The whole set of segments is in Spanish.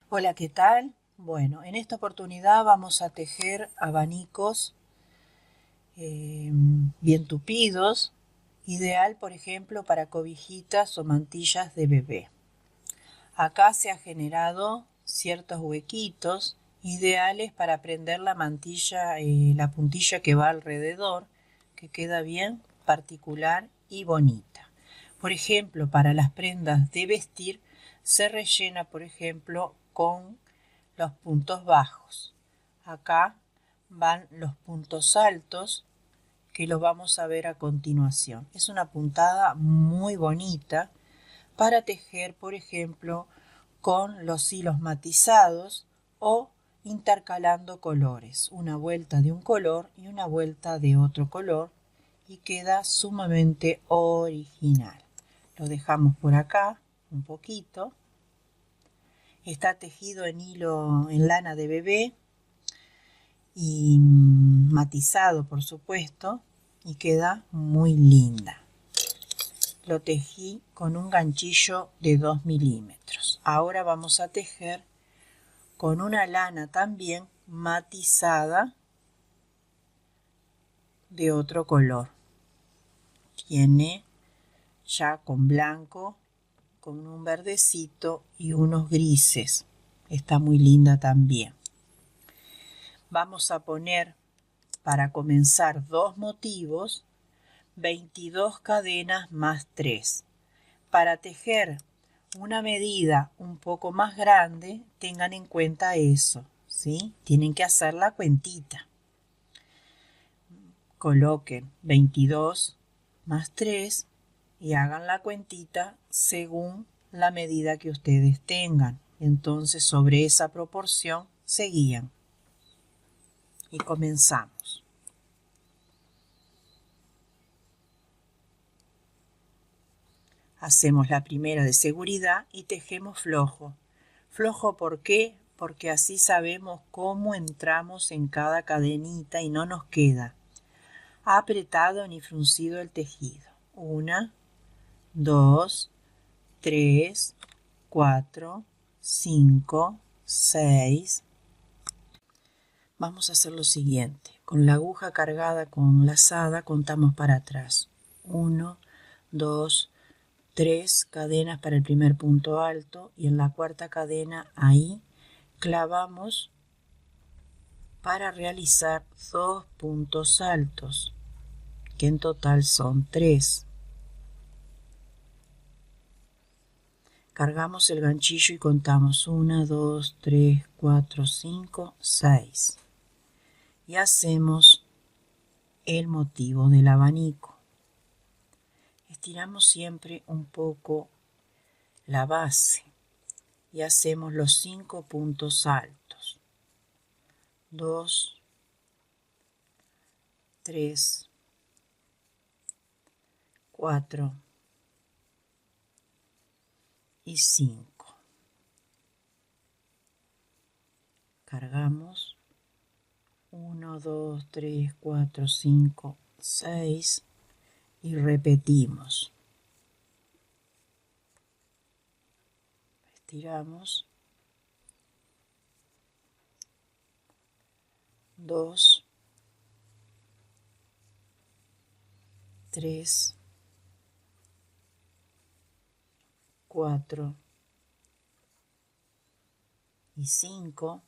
Hola, ¿qué tal? Bueno, en esta oportunidad vamos a tejer abanicos bien tupidos, ideal por ejemplo para cobijitas o mantillas de bebé. Acá se ha generado ciertos huequitos ideales para prender la mantilla, la puntilla que va alrededor, que queda bien particular y bonita. Por ejemplo, para las prendas de vestir se rellena, por ejemplo, con los puntos bajos. Acá van los puntos altos que los vamos a ver a continuación. Es una puntada muy bonita para tejer, por ejemplo, con los hilos matizados o intercalando colores, una vuelta de un color y una vuelta de otro color, y queda sumamente original. Lo dejamos por acá un poquito. Está tejido en hilo, en lana de bebé y matizado, por supuesto, y queda muy linda. Lo tejí con un ganchillo de 2 milímetros. Ahora vamos a tejer con una lana también matizada de otro color. Tiene ya con blanco, con un verdecito y unos grises. Está muy linda también. Vamos a poner, para comenzar, 2 motivos, 22 cadenas más 3. Para tejer una medida un poco más grande, tengan en cuenta eso, ¿sí? Tienen que hacer la cuentita. Coloquen 22 más 3 y hagan la cuentita según la medida que ustedes tengan. Entonces, sobre esa proporción se guían. Y comenzamos. Hacemos la primera de seguridad y tejemos flojo. Flojo, ¿por qué? Porque así sabemos cómo entramos en cada cadenita y no nos queda apretado ni fruncido el tejido. 1, 2, 3, 4, 5, 6. Vamos a hacer lo siguiente. Con la aguja cargada con lazada contamos para atrás. 1, 2, 3 cadenas para el primer punto alto y en la cuarta cadena ahí clavamos para realizar 2 puntos altos, que en total son 3. Cargamos el ganchillo y contamos 1, 2, 3, 4, 5, 6. Y hacemos el motivo del abanico. Estiramos siempre un poco la base y hacemos los 5 puntos altos. 2, 3, 4 y 5. Cargamos 1, 2, 3, 4, 5, 6 y repetimos. Estiramos 2, 3, 4 y 5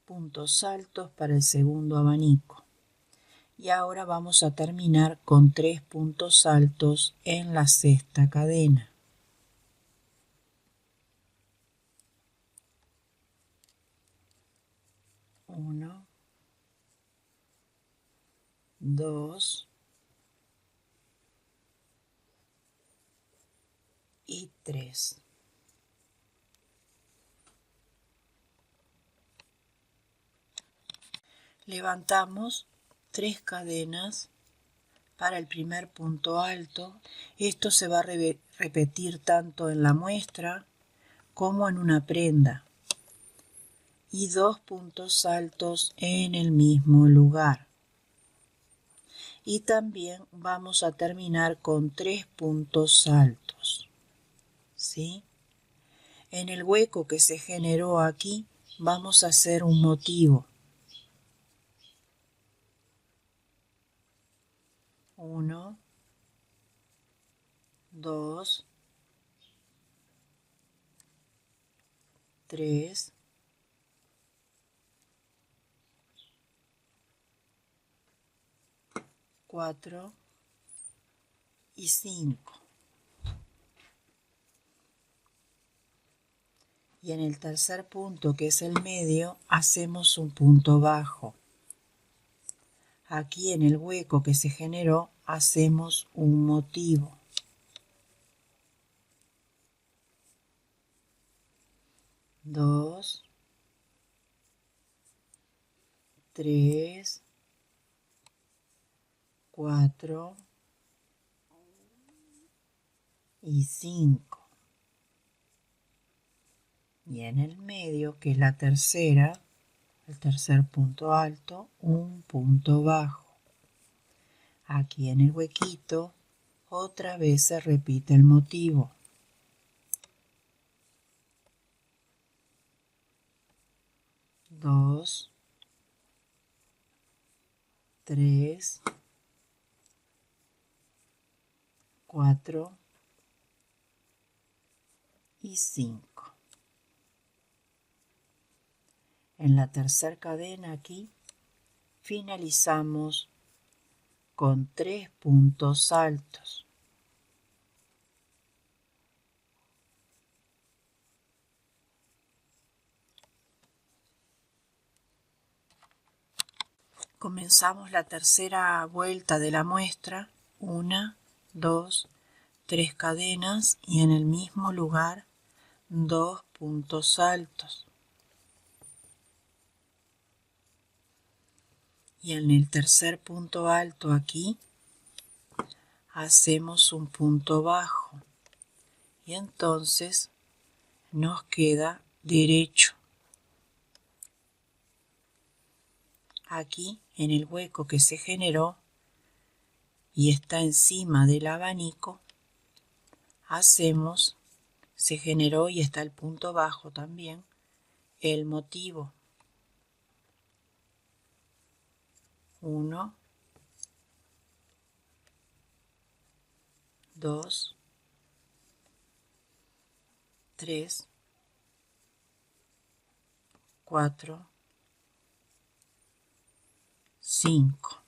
puntos altos para el segundo abanico. Y ahora vamos a terminar con 3 puntos altos en la sexta cadena. 1, 2 y 3. Levantamos 3 cadenas para el primer punto alto. Esto se va a repetir tanto en la muestra como en una prenda. Y 2 puntos altos en el mismo lugar. Y también vamos a terminar con 3 puntos altos, ¿sí? En el hueco que se generó aquí vamos a hacer un motivo. 1, 2, 3, 4 y 5. Y en el tercer punto, que es el medio, hacemos un punto bajo. Aquí en el hueco que se generó hacemos un motivo. 2, 3, 4 y 5. Y en el medio, que es la tercera, el tercer punto alto, un punto bajo. Aquí en el huequito, otra vez se repite el motivo. 2, 3, 4 y 5. En la tercera cadena aquí finalizamos con 3 puntos altos. Comenzamos la tercera vuelta de la muestra, 1, 2, 3 cadenas y en el mismo lugar 2 puntos altos. Y en el tercer punto alto aquí hacemos un punto bajo y entonces nos queda derecho. Aquí en el hueco que se generó y está encima del abanico, se generó y está el punto bajo también, el motivo. 1, 2, 3, 4, 5.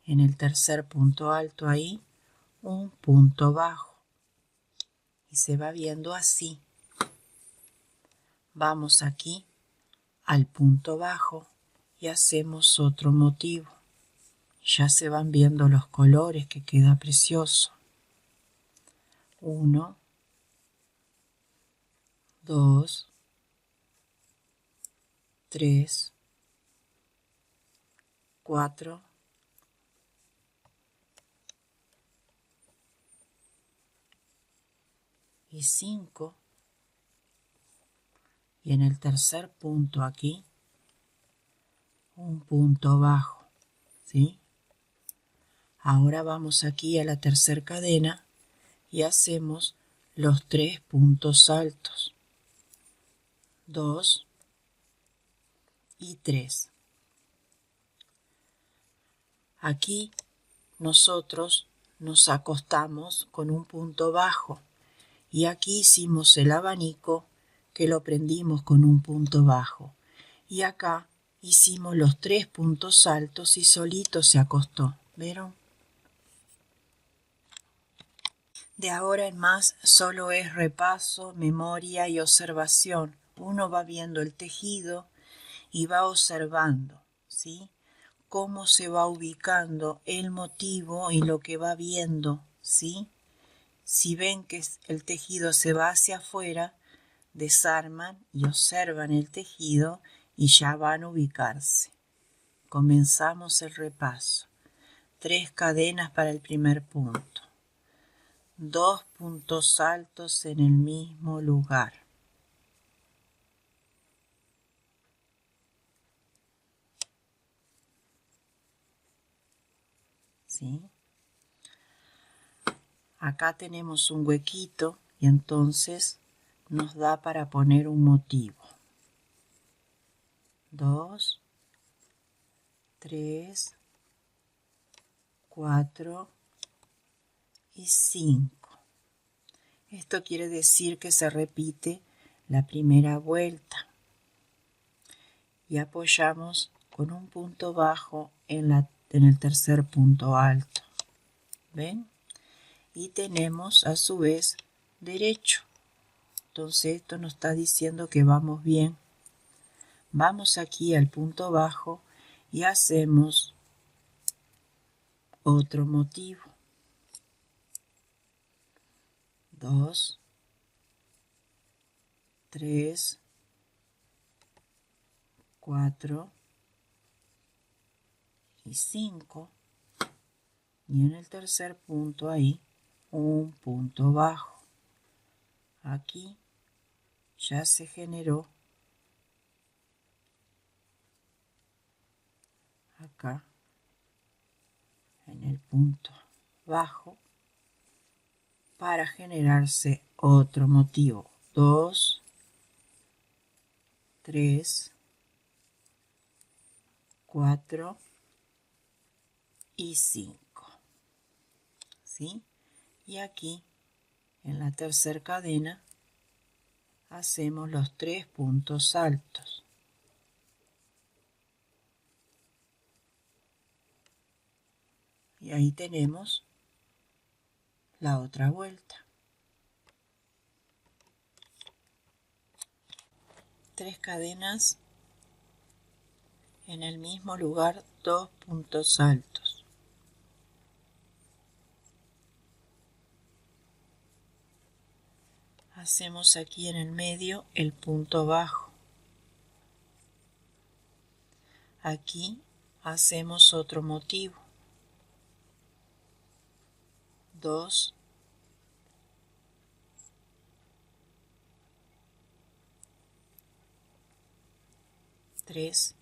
En el tercer punto alto ahí, un punto bajo. Y se va viendo así. Vamos aquí al punto bajo y hacemos otro motivo. Ya se van viendo los colores, que queda precioso. 1, 2, 3, 4, y 5. Y en el tercer punto aquí, un punto bajo, ¿sí? Ahora vamos aquí a la tercera cadena y hacemos los 3 puntos altos. 2 y 3. Aquí nosotros nos acostamos con un punto bajo y aquí hicimos el abanico que lo prendimos con un punto bajo y acá hicimos los 3 puntos altos y solito se acostó. ¿Vieron? De ahora en más solo es repaso, memoria y observación. Uno va viendo el tejido y va observando, ¿sí? Cómo se va ubicando el motivo y lo que va viendo, ¿sí? Si ven que el tejido se va hacia afuera, desarman y observan el tejido y ya van a ubicarse. Comenzamos el repaso. 3 cadenas para el primer punto. 2 puntos altos en el mismo lugar. ¿Sí? Acá tenemos un huequito y entonces nos da para poner un motivo. 2, 3, 4 y 5. Esto quiere decir que se repite la primera vuelta. Y apoyamos con un punto bajo en el tercer punto alto. ¿Ven? Y tenemos a su vez derecho. Entonces esto nos está diciendo que vamos bien. Vamos aquí al punto bajo y hacemos otro motivo. 2, 3, 4 y 5. Y en el tercer punto ahí un punto bajo. Aquí ya se generó acá en el punto bajo para generarse otro motivo. 2, 3, 4 y 5. ¿Sí? Y aquí en la tercera cadena hacemos los 3 puntos altos. Y ahí tenemos la otra vuelta. 3 cadenas en el mismo lugar, 2 puntos altos. Hacemos aquí en el medio el punto bajo. Aquí hacemos otro motivo. 2, 3,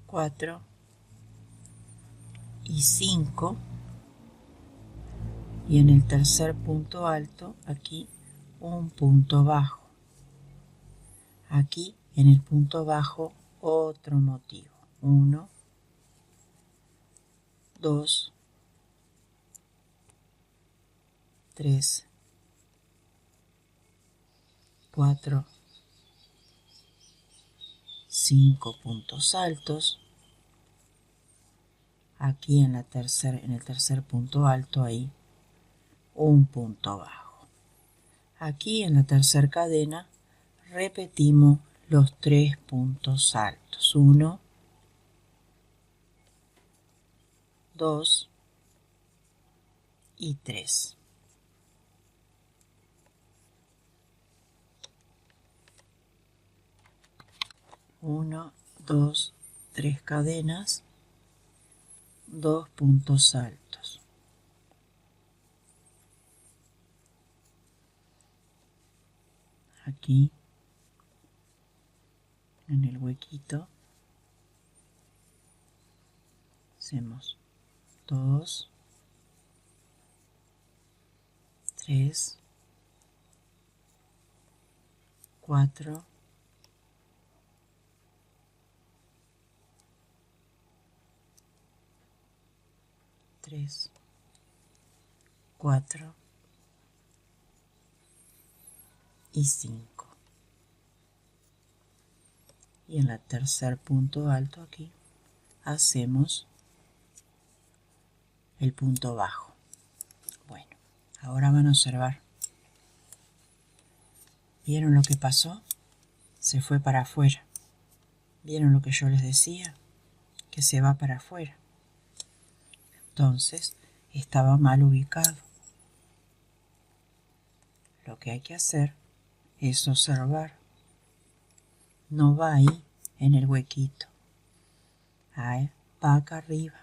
4 y 5. Y en el tercer punto alto, aquí un punto bajo. Aquí en el punto bajo otro motivo. 1, 2, 3, 4, 5 puntos altos. Aquí en el tercer punto alto ahí un punto bajo. Aquí en la tercera cadena repetimos los 3 puntos altos. 1, 2 y 3. Uno, 2, 3 cadenas, 2 puntos altos. Aquí en el huequito hacemos 2, 3, 4, 3, 4 y 5. Y en el tercer punto alto aquí hacemos el punto bajo. Bueno, ahora van a observar. ¿Vieron lo que pasó? Se fue para afuera. ¿Vieron lo que yo les decía? Que se va para afuera. Entonces, estaba mal ubicado. Lo que hay que hacer es observar. No va ahí en el huequito. Ahí va acá arriba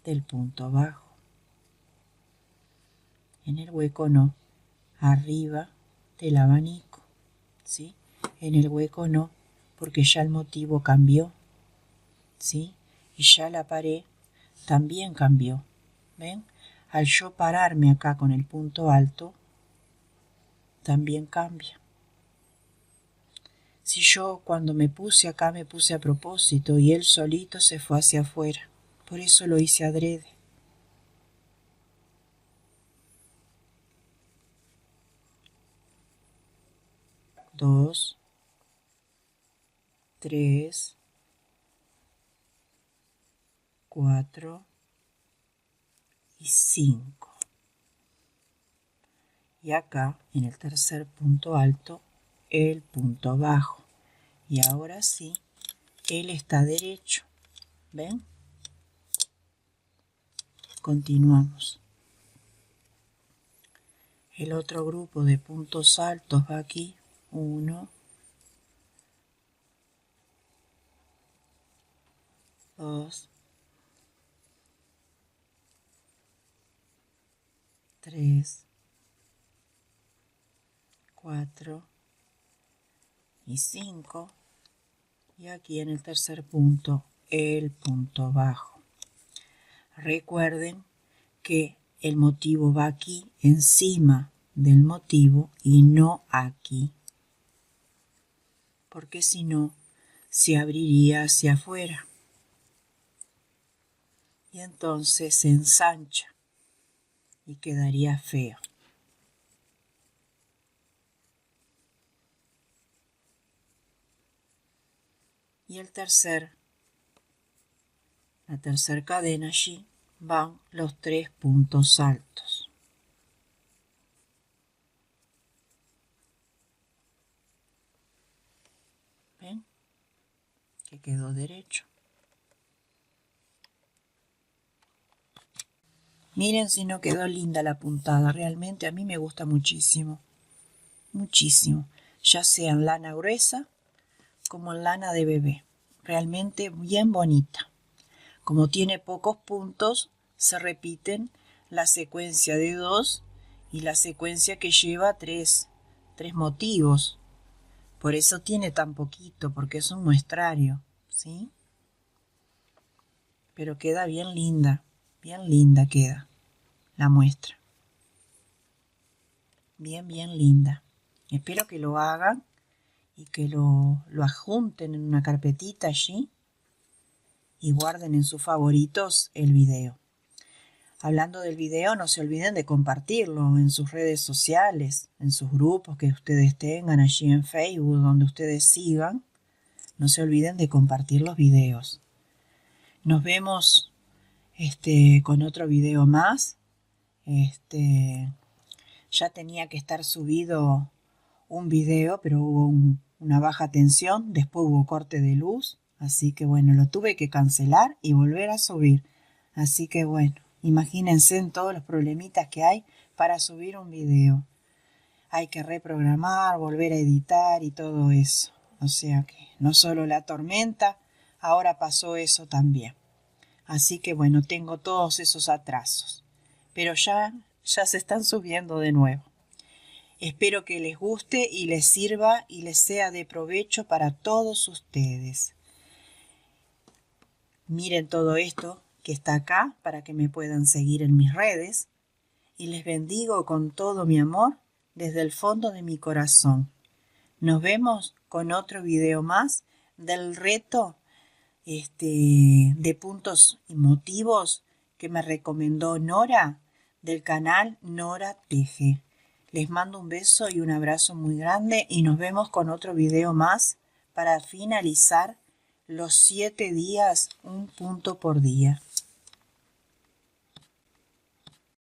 del punto bajo. En el hueco no, arriba del abanico, ¿sí? En el hueco no, porque ya el motivo cambió, ¿sí? Y ya la pared también cambió. ¿Ven? Al yo pararme acá con el punto alto, también cambia. Si yo cuando me puse acá me puse a propósito y él solito se fue hacia afuera. Por eso lo hice adrede. Dos, tres, cuatro y 5. Y acá, en el tercer punto alto, el punto bajo. Y ahora sí, él está derecho. ¿Ven? Continuamos. El otro grupo de puntos altos va aquí. 1, 2, 3, 4 y 5. Y aquí en el tercer punto, el punto bajo. Recuerden que el motivo va aquí, encima del motivo, y no aquí. Porque si no, se abriría hacia afuera. Y entonces se ensancha y quedaría feo. Y la tercera cadena allí van los 3 puntos altos. ¿Ven? Que quedó derecho. Miren si no quedó linda la puntada. Realmente a mí me gusta muchísimo. Muchísimo. Ya sea en lana gruesa como en lana de bebé. Realmente bien bonita. Como tiene pocos puntos, se repiten la secuencia de 2 y la secuencia que lleva 3 motivos. Por eso tiene tan poquito, porque es un muestrario, ¿sí? Pero queda bien linda queda la muestra. Bien linda. Espero que lo hagan y que lo adjunten en una carpetita allí y guarden en sus favoritos el video. Hablando del video, no se olviden de compartirlo en sus redes sociales, en sus grupos que ustedes tengan allí en Facebook, donde ustedes sigan. No se olviden de compartir los videos. Nos vemos con otro video más. Ya tenía que estar subido un video, pero hubo una baja tensión, después hubo corte de luz, así que bueno, lo tuve que cancelar y volver a subir. Así que bueno, imagínense en todos los problemitas que hay para subir un video. Hay que reprogramar, volver a editar y todo eso. O sea que no solo la tormenta, ahora pasó eso también. Así que bueno, tengo todos esos atrasos. Pero ya se están subiendo de nuevo. Espero que les guste y les sirva y les sea de provecho para todos ustedes. Miren todo esto que está acá para que me puedan seguir en mis redes. Y les bendigo con todo mi amor desde el fondo de mi corazón. Nos vemos con otro video más del reto de puntos y motivos que me recomendó Nora del canal Nora Teje. Les mando un beso y un abrazo muy grande y nos vemos con otro video más para finalizar los 7 días, un punto por día.